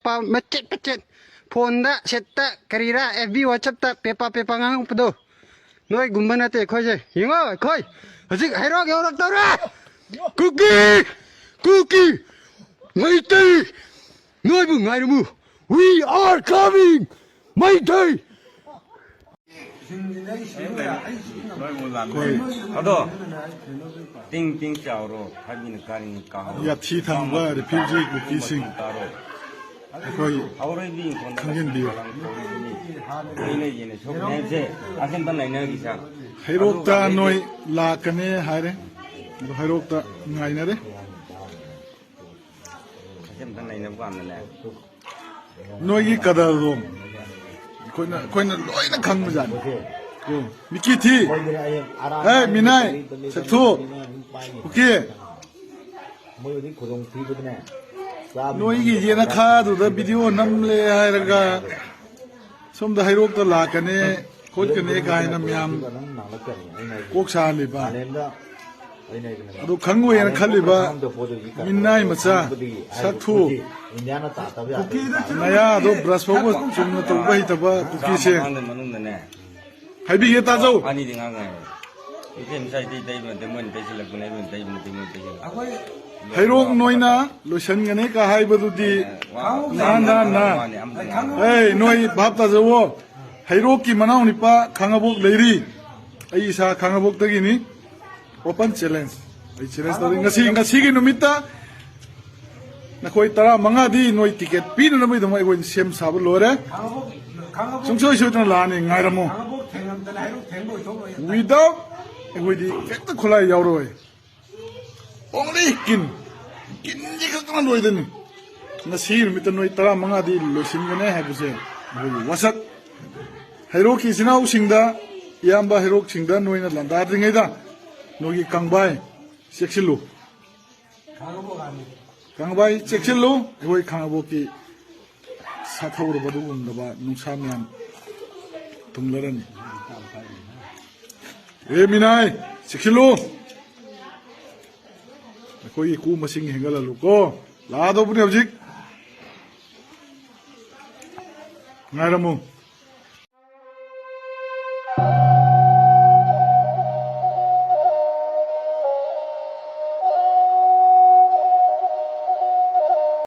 pepa macet phone da set da karira FB WhatsApp da pepa ngang pado noi gumban ate khoi je hingo khoi hajik hairo ge orak tawra cookie mai tai noi bu ngai mu we are coming mai tai Ado, ting chào hajin karing kang. Ya thi thang wa refugee cookie sing. Koi Aurai bi khangin bi. Ini ini sok nese, asin tan lain lagi sah. Hairok ta noi la kane haire. Hairok ta ngai na re. Asin tan lain bukan mana. Noi gi kadar rom. Koi na loi na khang ma jan. Ko miki thi. Hey minai sathu. Okay. Noi gi je na kha du da video nam le haira ga. Som da hairok ta la kane khot kane ga na myam. Kok sa le ba. Adu khangwe na khali ba. Minai macha sathu. Naya do brush phomo chumna to bai ta ba cookie se. Hai bi ge ta zo. Ani dengan ngai. Ikan saya tidak itu teman saya lakukan itu teman. Hairok noina lotion ngane ka hai badu di na. Hey noi bhap ta zo. Hairok ki manau ni pa khangabok leiri. Ai sa khangabok ta gi ni open challenge. Ai challenge ta ngasi gi numita na khoi tara manga di noi ticket pin na mai dama ai sem sab lore. Sungsoi soi la ni ngai ramo. Without ai di kekta khulai yaw roi. Only kin ji ka kan loi den. Na si mi ta noi tara manga di losin gane ha buse. Wasat Hairoki sinau singda yamba Hairok singda noi na landa ringai da. Noi kangbai seksilu. Kangbai seksilu ai khangabo ki 사타우로 봐도 온다봐 농사면 동라라니 미나이 6kg 거기 구 머싱 행갈라 놓고 라도 분이 없직 나라무